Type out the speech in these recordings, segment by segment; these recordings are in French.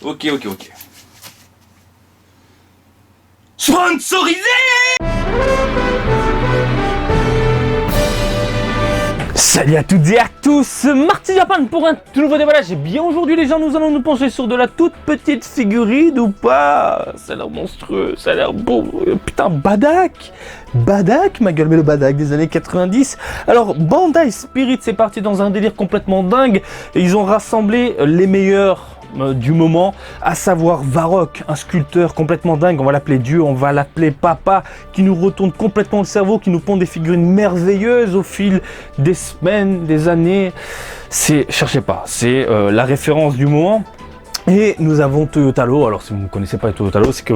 Ok. Sponsorisé. Salut à toutes et à tous, Marty Japan pour un tout nouveau déballage. Et bien aujourd'hui les gens, nous allons nous pencher sur de la toute petite figurine ou pas. Ça a l'air monstrueux, ça a l'air beau. Putain, Badak, ma gueule, mais le Badak des années 90. Alors Bandai Spirit, c'est parti dans un délire complètement dingue. Et ils ont rassemblé les meilleurs du moment, à savoir Varrock, un sculpteur complètement dingue, on va l'appeler Dieu, on va l'appeler Papa, qui nous retourne complètement le cerveau, qui nous pond des figurines merveilleuses au fil des semaines, des années. Cherchez pas, c'est la référence du moment. Et nous avons Toyotaro. Alors si vous ne connaissez pas Toyotaro, c'est que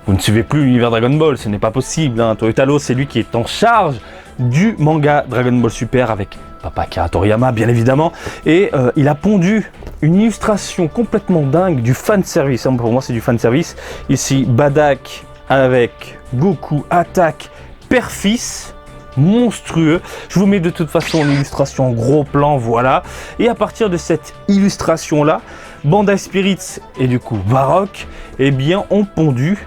vous ne suivez plus l'univers Dragon Ball, ce n'est pas possible, hein. Toyotaro, c'est lui qui est en charge du manga Dragon Ball Super avec Papa Akira Toriyama, bien évidemment, et il a pondu une illustration complètement dingue du fanservice, hein. Pour moi c'est du fanservice. Ici, Badak avec Goku attaque père-fils, monstrueux. Je vous mets de toute façon l'illustration en gros plan, voilà. Et à partir de cette illustration là, Bandai Spirits et du coup Varrock, eh bien ont pondu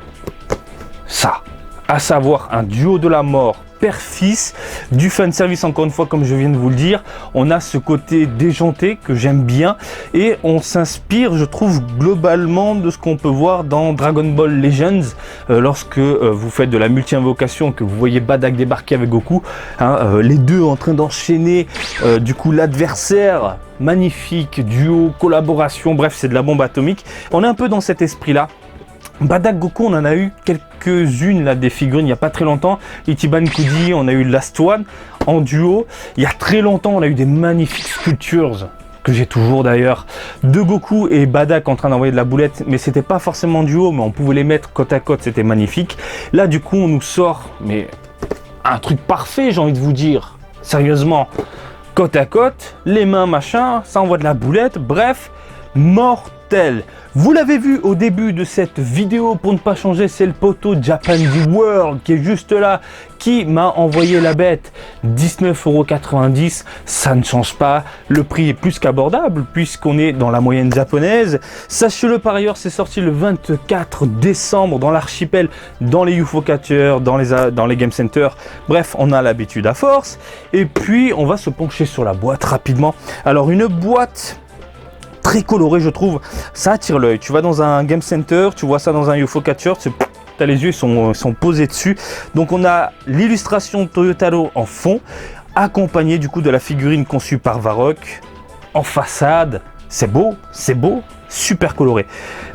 ça, à savoir un duo de la mort père-fils, du fanservice encore une fois comme je viens de vous le dire. On a ce côté déjanté que j'aime bien et on s'inspire, je trouve, globalement de ce qu'on peut voir dans Dragon Ball Legends lorsque vous faites de la multi-invocation, que vous voyez Badak débarquer avec Goku, hein, les deux en train d'enchaîner du coup l'adversaire. Magnifique duo, collaboration, bref c'est de la bombe atomique. On est un peu dans cet esprit là. Badak Goku, on en a eu quelques-unes là des figurines il n'y a pas très longtemps. Ichiban Kudi, on a eu Last One en duo. Il y a très longtemps, on a eu des magnifiques sculptures que j'ai toujours d'ailleurs de Goku et Badak en train d'envoyer de la boulette, mais c'était pas forcément en duo, mais on pouvait les mettre côte à côte, c'était magnifique. Là du coup, on nous sort mais un truc parfait, j'ai envie de vous dire. Sérieusement, côte à côte, les mains machin, ça envoie de la boulette, bref, mortel. Vous l'avez vu au début de cette vidéo, pour ne pas changer, c'est le poteau Japan du World qui est juste là, qui m'a envoyé la bête. 19,90 €, ça ne change pas, le prix est plus qu'abordable puisqu'on est dans la moyenne japonaise. Sachez-le par ailleurs, c'est sorti le 24 décembre dans l'archipel, dans les UFO Catchers, dans les Game Center. Bref, on a l'habitude à force. Et puis, on va se pencher sur la boîte rapidement. Alors, une boîte très coloré, je trouve, ça attire l'œil. Tu vas dans un game center, tu vois ça dans un UFO Catcher, t'as les yeux sont posés dessus. Donc on a l'illustration Toyotaro en fond, accompagné du coup de la figurine conçue par Varrock en façade. C'est beau, super coloré.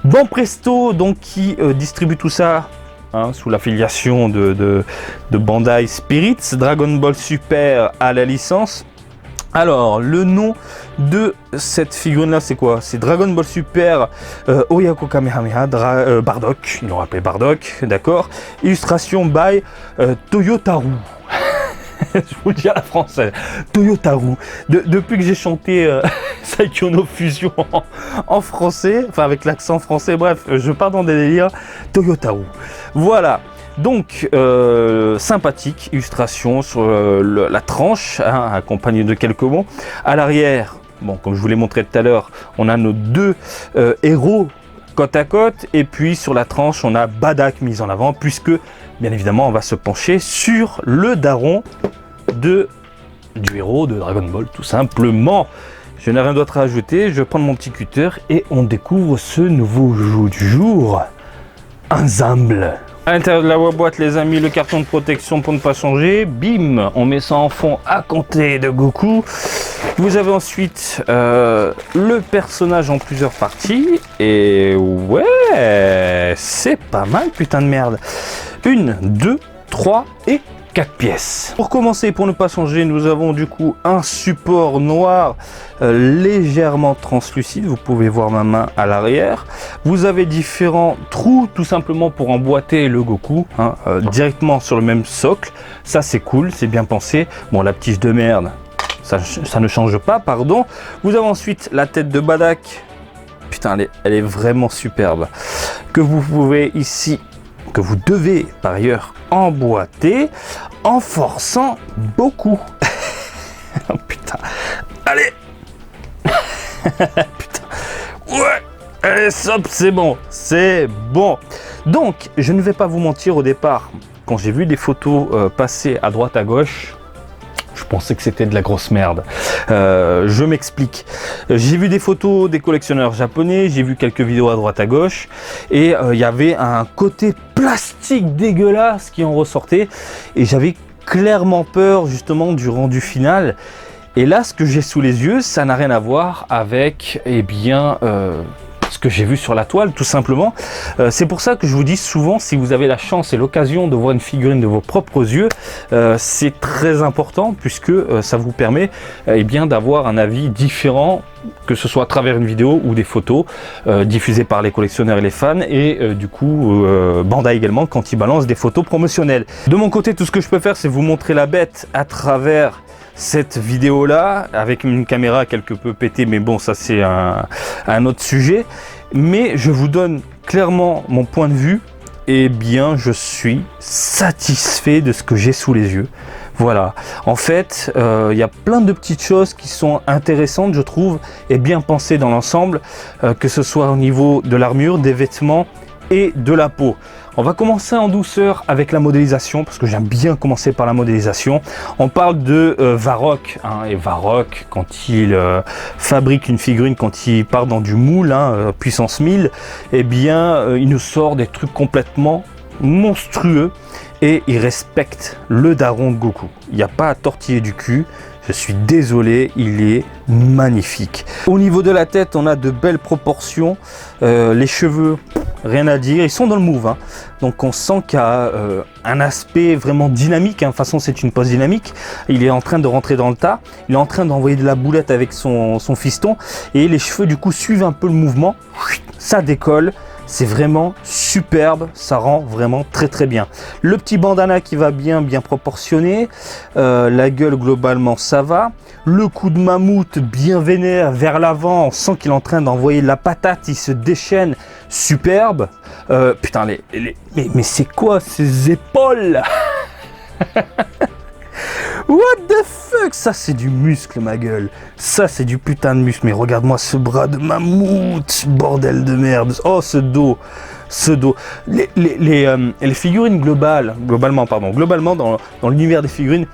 Bon Presto, donc qui distribue tout ça, hein, sous l'affiliation de Bandai Spirits, Dragon Ball Super à la licence. Alors, le nom de cette figurine là, c'est quoi? C'est Dragon Ball Super Oyako Kamehameha Bardock, ils l'ont appelé Bardock, d'accord. Illustration by Toyotaro. Je vous le dis à la française, Toyotaro. Depuis que j'ai chanté Saikyo Fusion en français, enfin avec l'accent français, bref, je pars dans des délires, Toyotaro. Voilà. Donc, sympathique illustration sur la tranche, hein, accompagnée de quelques mots. À l'arrière, bon, comme je vous l'ai montré tout à l'heure, on a nos deux héros côte à côte. Et puis, sur la tranche, on a Badak mis en avant, puisque, bien évidemment, on va se pencher sur le daron du héros de Dragon Ball, tout simplement. Je n'ai rien d'autre à ajouter, je prends mon petit cutter et on découvre ce nouveau jeu du jour. Ensemble. À l'intérieur de la boîte, les amis, le carton de protection pour ne pas changer. Bim, on met ça en fond à compter de Goku. Vous avez ensuite le personnage en plusieurs parties. Et ouais, c'est pas mal, putain de merde. 1, 2, 3 et 4 pièces. Pour commencer, pour ne pas changer, nous avons du coup un support noir légèrement translucide. Vous pouvez voir ma main à l'arrière. Vous avez différents trous tout simplement pour emboîter le Goku, hein, directement sur le même socle. Ça c'est cool, c'est bien pensé. Bon, la tige de merde, ça ne change pas, pardon. Vous avez ensuite la tête de Badak. Putain, elle est vraiment superbe. Que vous pouvez ici, que vous devez par ailleurs emboîter en forçant beaucoup. Oh, putain, allez. Putain, ouais, Allez, stop, c'est bon, c'est bon. Donc, je ne vais pas vous mentir, au départ, quand j'ai vu des photos passer à droite à gauche, je pensais que c'était de la grosse merde. Je m'explique. J'ai vu des photos des collectionneurs japonais, j'ai vu quelques vidéos à droite à gauche, et il y avait un côté plastique dégueulasse qui en ressortait, et j'avais clairement peur justement du rendu final. Et là, ce que j'ai sous les yeux, ça n'a rien à voir avec, eh bien, ce que j'ai vu sur la toile, tout simplement. C'est pour ça que je vous dis souvent, si vous avez la chance et l'occasion de voir une figurine de vos propres yeux, c'est très important, puisque ça vous permet eh bien, d'avoir un avis différent, que ce soit à travers une vidéo ou des photos diffusées par les collectionneurs et les fans, et du coup Bandai également quand ils balancent des photos promotionnelles. De mon côté, tout ce que je peux faire, c'est vous montrer la bête à travers cette vidéo là avec une caméra quelque peu pétée, mais bon, ça c'est un autre sujet. Mais je vous donne clairement mon point de vue. Et bien, je suis satisfait de ce que j'ai sous les yeux. Voilà, en fait, il y a plein de petites choses qui sont intéressantes, je trouve, et bien pensées dans l'ensemble, que ce soit au niveau de l'armure, des vêtements et de la peau. On va commencer en douceur avec la modélisation, parce que j'aime bien commencer par la modélisation. On parle de Varrock, hein, et Varrock, quand il fabrique une figurine, quand il part dans du moule, hein, puissance 1000, eh bien, il nous sort des trucs complètement monstrueux, et il respecte le daron de Goku. Il n'y a pas à tortiller du cul. Je suis désolé, il est magnifique. Au niveau de la tête, on a de belles proportions. Les cheveux, rien à dire, ils sont dans le move, hein. Donc on sent qu'il y a un aspect vraiment dynamique, hein. De toute façon, c'est une pose dynamique. Il est en train de rentrer dans le tas, il est en train d'envoyer de la boulette avec son fiston, et les cheveux du coup suivent un peu le mouvement. Ça décolle, c'est vraiment superbe, ça rend vraiment très très bien. Le petit bandana qui va bien proportionné, la gueule globalement ça va. Le coup de mammouth bien vénère vers l'avant, on sent qu'il est en train d'envoyer de la patate, il se déchaîne, superbe. Putain, mais c'est quoi ces épaules? What the fuck? Ça c'est du muscle, ma gueule. Ça c'est du putain de muscle. Mais regarde-moi ce bras de mammouth, bordel de merde. Oh, ce dos. Les figurines globalement dans l'univers des figurines,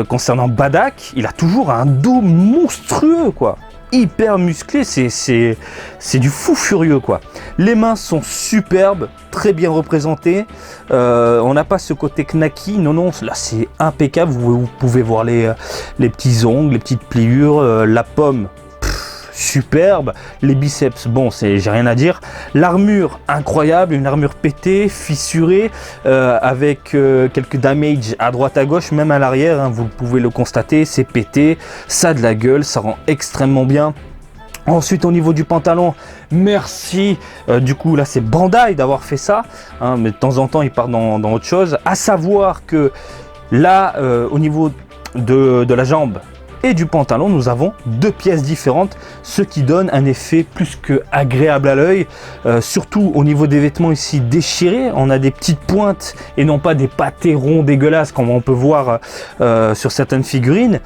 concernant Badak, il a toujours un dos monstrueux, quoi. Hyper musclé, c'est du fou furieux, quoi. Les mains sont superbes, très bien représentées. On n'a pas ce côté knacky, non, là c'est impeccable. Vous pouvez voir les petits ongles, les petites pliures, la pomme, superbe. Les biceps, bon, j'ai rien à dire. L'armure, incroyable, une armure pétée, fissurée, avec quelques damage à droite à gauche, même à l'arrière, hein, vous pouvez le constater, c'est pété, ça a de la gueule, ça rend extrêmement bien. Ensuite, au niveau du pantalon, merci, du coup là c'est Bandai d'avoir fait ça, hein, mais de temps en temps il part dans autre chose. À savoir que là, au niveau de la jambe et du pantalon, nous avons deux pièces différentes, ce qui donne un effet plus que agréable à l'œil. Surtout au niveau des vêtements ici déchirés, on a des petites pointes et non pas des pâtés ronds dégueulasses comme on peut voir sur certaines figurines.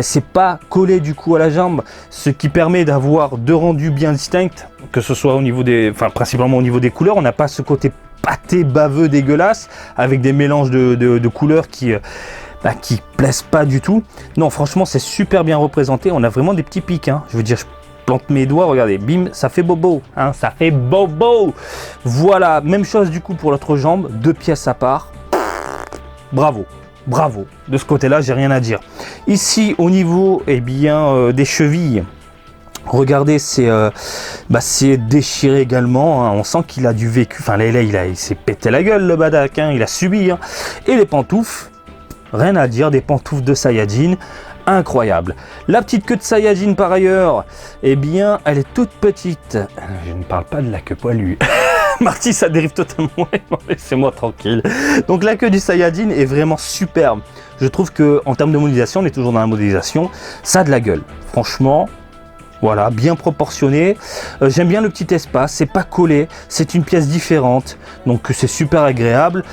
C'est pas collé du coup à la jambe, ce qui permet d'avoir deux rendus bien distincts, que ce soit au niveau principalement au niveau des couleurs. On n'a pas ce côté pâté baveux dégueulasse avec des mélanges de couleurs qui plaisent pas du tout. Non, franchement, c'est super bien représenté. On a vraiment des petits pics, hein. Je veux dire, je plante mes doigts, regardez, bim, ça fait bobo, hein, ça fait bobo. Voilà, même chose du coup pour l'autre jambe, deux pièces à part. Bravo. De ce côté-là, j'ai rien à dire. Ici, au niveau, des chevilles, regardez, c'est déchiré également, hein. On sent qu'il a du vécu. Enfin, là, il s'est pété la gueule, le Badak, hein. Il a subi, hein. Et les pantoufles, rien à dire, des pantoufles de Saiyajin, incroyable. La petite queue de Saiyajin par ailleurs, elle est toute petite. Je ne parle pas de la queue poilue. Marty, ça dérive totalement, laissez-moi tranquille. Donc la queue du Saiyajin est vraiment superbe. Je trouve que en termes de modélisation, on est toujours dans la modélisation, ça a de la gueule. Franchement, voilà, bien proportionné. J'aime bien le petit espace, c'est pas collé, c'est une pièce différente, donc c'est super agréable.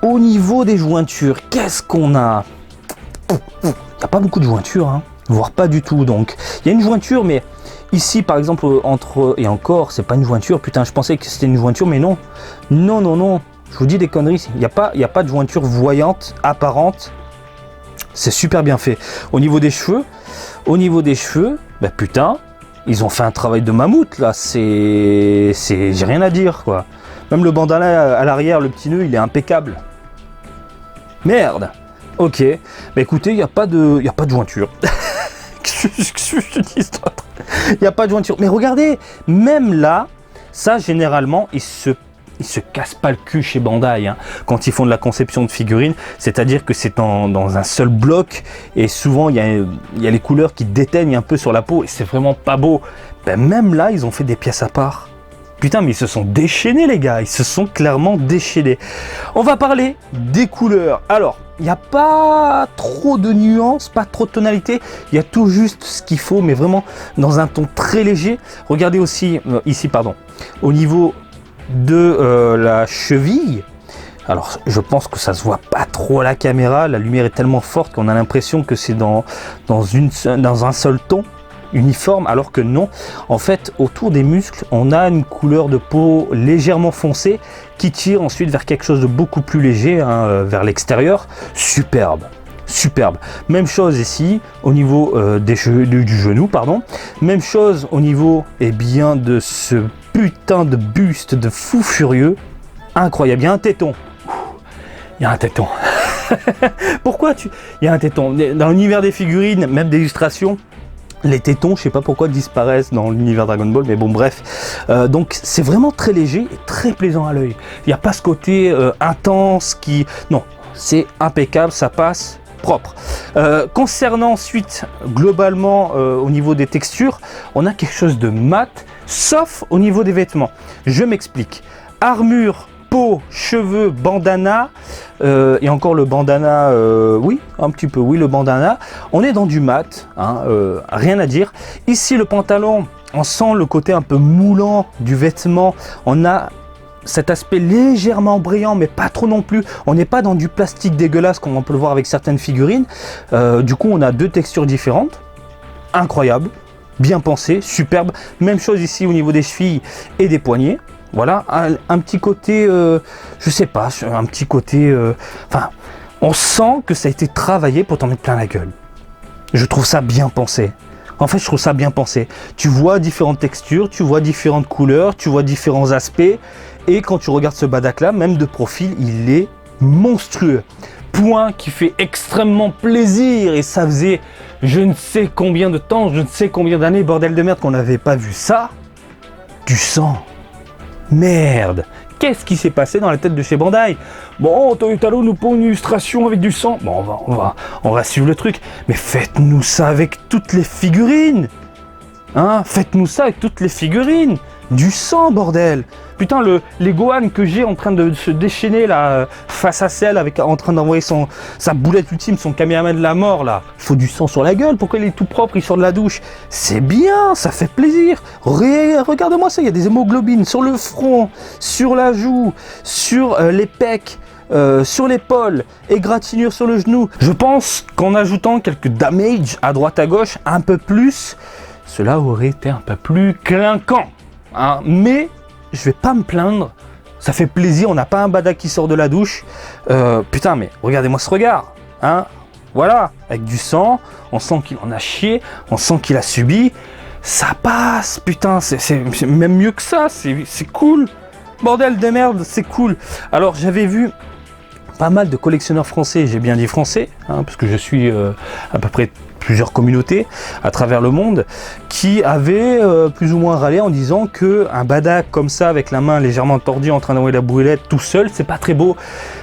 Au niveau des jointures, qu'est-ce qu'on a? Il n'y a pas beaucoup de jointures, hein, voire pas du tout. Donc, il y a une jointure, mais Ici, par exemple, entre... Et encore, c'est pas une jointure. Putain, je pensais que c'était une jointure, mais non. Non, non, non. Je vous dis des conneries. Il n'y a pas de jointure voyante, apparente. C'est super bien fait. Au niveau des cheveux, bah putain, ils ont fait un travail de mammouth, là. J'ai rien à dire, quoi. Même le bandana à l'arrière, le petit nœud, il est impeccable. Merde. Ok. Bah écoutez, il n'y a pas de jointure. Je te dis d'autre. Il n'y a pas de jointure. Mais regardez, même là, ça, généralement, ils se cassent pas le cul chez Bandai hein, quand ils font de la conception de figurines. C'est-à-dire que c'est dans un seul bloc. Et souvent, il y a les couleurs qui déteignent un peu sur la peau. Et c'est vraiment pas beau. Ben, même là, ils ont fait des pièces à part. Putain, mais ils se sont déchaînés, les gars. Ils se sont clairement déchaînés. On va parler des couleurs. Alors, il n'y a pas trop de nuances, pas trop de tonalités. Il y a tout juste ce qu'il faut, mais vraiment dans un ton très léger. Regardez aussi, ici, pardon, au niveau de la cheville. Alors, je pense que ça se voit pas trop à la caméra. La lumière est tellement forte qu'on a l'impression que c'est dans un seul ton uniforme, alors que non. En fait, autour des muscles, on a une couleur de peau légèrement foncée qui tire ensuite vers quelque chose de beaucoup plus léger, hein, vers l'extérieur. Superbe. Superbe. Même chose ici au niveau du genou, pardon. Même chose au niveau bien de ce putain de buste de fou furieux. Incroyable. Il y a un téton. Il y a un téton. Pourquoi il y a un téton dans l'univers des figurines, même des illustrations. Les tétons, je sais pas pourquoi disparaissent dans l'univers Dragon Ball, mais bon bref. Donc c'est vraiment très léger et très plaisant à l'œil. Il n'y a pas ce côté intense qui... Non, c'est impeccable, ça passe propre. Concernant ensuite, globalement, au niveau des textures, on a quelque chose de mat, sauf au niveau des vêtements. Je m'explique. Armure, peau, cheveux, bandana, et encore le bandana, oui, un petit peu, oui, le bandana. On est dans du mat, hein, rien à dire. Ici, le pantalon, on sent le côté un peu moulant du vêtement. On a cet aspect légèrement brillant, mais pas trop non plus. On n'est pas dans du plastique dégueulasse comme on peut le voir avec certaines figurines. Du coup, on a deux textures différentes. Incroyable, bien pensé, superbe. Même chose ici au niveau des chevilles et des poignets. Voilà, un petit côté, je sais pas, un petit côté... Enfin, on sent que ça a été travaillé pour t'en mettre plein la gueule. Je trouve ça bien pensé. En fait, je trouve ça bien pensé. Tu vois différentes textures, tu vois différentes couleurs, tu vois différents aspects. Et quand tu regardes ce Badak-là, même de profil, il est monstrueux. Point qui fait extrêmement plaisir. Et ça faisait je ne sais combien de temps, je ne sais combien d'années, bordel de merde, qu'on n'avait pas vu ça. Du sang. Merde, qu'est-ce qui s'est passé dans la tête de chez Bandai? Bon, Toyotaro nous pond une illustration avec du sang. Bon, on va suivre le truc. Mais faites-nous ça avec toutes les figurines. Hein, faites-nous ça avec toutes les figurines. Du sang, bordel. Putain, les Gohan que j'ai en train de se déchaîner là, face à celle, en train d'envoyer sa boulette ultime, son Kamehameha de la mort là. Il faut du sang sur la gueule. Pourquoi il est tout propre, il sort de la douche? C'est bien, ça fait plaisir. Regarde-moi ça, il y a des hémoglobines sur le front, sur la joue, sur les pecs. Sur l'épaule, égratignure sur le genou. Je pense qu'en ajoutant quelques damage à droite à gauche, un peu plus, cela aurait été un peu plus clinquant. Hein. Mais je vais pas me plaindre, ça fait plaisir, on n'a pas un Badak qui sort de la douche. Putain, mais regardez-moi ce regard. Hein. Voilà, avec du sang, on sent qu'il en a chié, on sent qu'il a subi. Ça passe, putain, c'est même mieux que ça, c'est cool. Bordel de merde, c'est cool. Alors j'avais vu pas mal de collectionneurs français, j'ai bien dit français, hein, parce que je suis à peu près plusieurs communautés à travers le monde, qui avaient plus ou moins râlé en disant que un Badak comme ça, avec la main légèrement tordue en train d'envoyer la boulette tout seul, c'est pas très beau.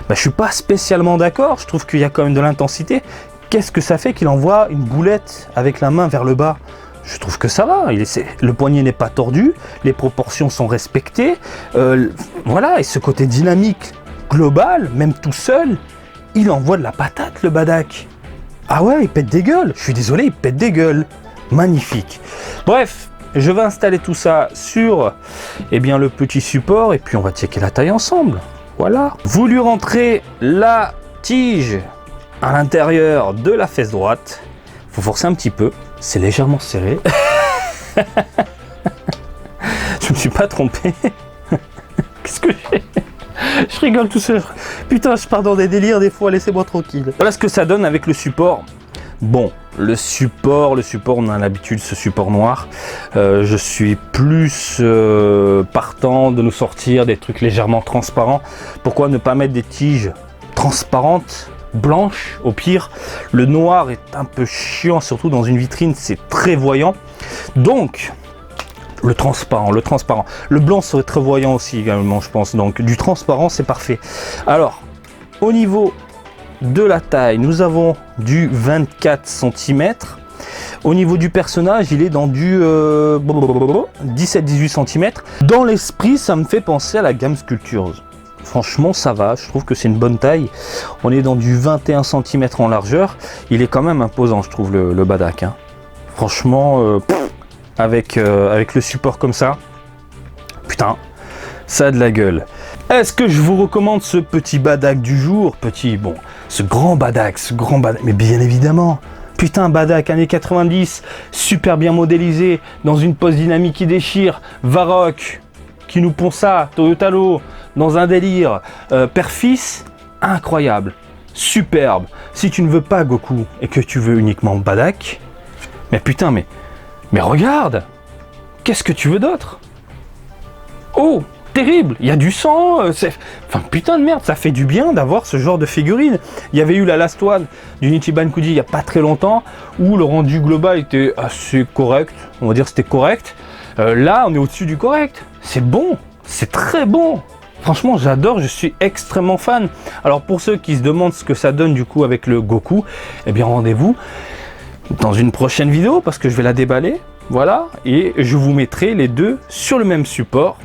Ben, je suis pas spécialement d'accord, je trouve qu'il y a quand même de l'intensité. Qu'est-ce que ça fait qu'il envoie une boulette avec la main vers le bas? Je trouve que ça va, le poignet n'est pas tordu, les proportions sont respectées, voilà, et ce côté dynamique global, même tout seul, il envoie de la patate le Badak. Ah ouais, il pète des gueules, je suis désolé, il pète des gueules. Magnifique. Bref, je vais installer tout ça sur le petit support et puis on va checker la taille ensemble. Voilà. Voulu rentrer la tige à l'intérieur de la fesse droite. Faut forcer un petit peu, c'est légèrement serré. Je me suis pas trompé. Qu'est-ce que j'ai? Je rigole tout seul. Putain, je pars dans des délires des fois, laissez-moi tranquille. Voilà ce que ça donne avec le support. Bon, le support, on a l'habitude, ce support noir. Je suis plus partant de nous sortir des trucs légèrement transparents. Pourquoi ne pas mettre des tiges transparentes, blanches au pire? Le noir est un peu chiant, surtout dans une vitrine, c'est très voyant. Donc, le transparent. Le blanc serait très voyant aussi également, je pense. Donc, du transparent, c'est parfait. Alors, au niveau de la taille, nous avons du 24 cm. Au niveau du personnage, il est dans du 17-18 cm. Dans l'esprit, ça me fait penser à la gamme Sculptures. Franchement, ça va, je trouve que c'est une bonne taille. On est dans du 21 cm en largeur. Il est quand même imposant, je trouve, le Badak. Hein. Franchement, avec le support comme ça, putain, ça a de la gueule. Est-ce que je vous recommande ce petit Badak du jour? Ce grand Badak, mais bien évidemment. Putain, Badak, années 90, super bien modélisé, dans une pose dynamique qui déchire, Varrock, qui nous pond ça, Toyotalo, dans un délire, père-fils, incroyable, superbe. Si tu ne veux pas Goku et que tu veux uniquement Badak, mais putain, mais regarde, qu'est-ce que tu veux d'autre? Oh, terrible, il y a du sang, enfin putain de merde, ça fait du bien d'avoir ce genre de figurine. Il y avait eu la Last One du Nichiban Kuji il n'y a pas très longtemps, où le rendu global était assez correct, on va dire c'était correct. Là, on est au-dessus du correct, c'est bon, c'est très bon. Franchement, j'adore, je suis extrêmement fan. Alors pour ceux qui se demandent ce que ça donne du coup avec le Goku, eh bien rendez-vous dans une prochaine vidéo parce que je vais la déballer, voilà, et je vous mettrai les deux sur le même support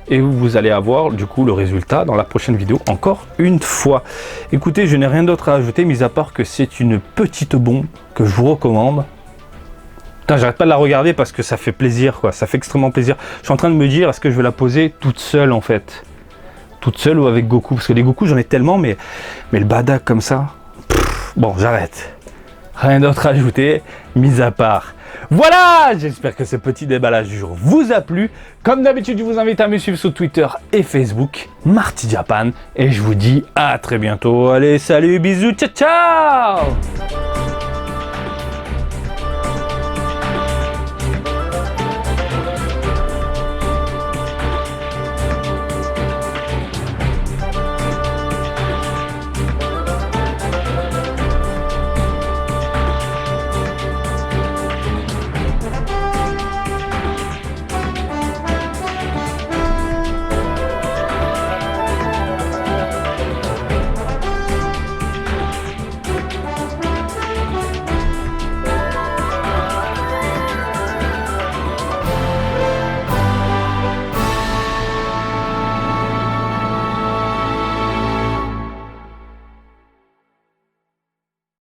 et vous allez avoir du coup le résultat dans la prochaine vidéo encore une fois. Écoutez, je n'ai rien d'autre à ajouter mis à part que c'est une petite bombe que je vous recommande. Putain, j'arrête pas de la regarder parce que ça fait plaisir, quoi, ça fait extrêmement plaisir. Je suis en train de me dire, est-ce que je vais la poser toute seule en fait? Toute seule ou avec Goku? Parce que les Goku j'en ai tellement, mais le Badak comme ça, bon, j'arrête. Rien d'autre à ajouter, mis à part. Voilà, j'espère que ce petit déballage du jour vous a plu. Comme d'habitude, je vous invite à me suivre sur Twitter et Facebook, Marty Japan. Et je vous dis à très bientôt. Allez, salut, bisous, ciao, ciao!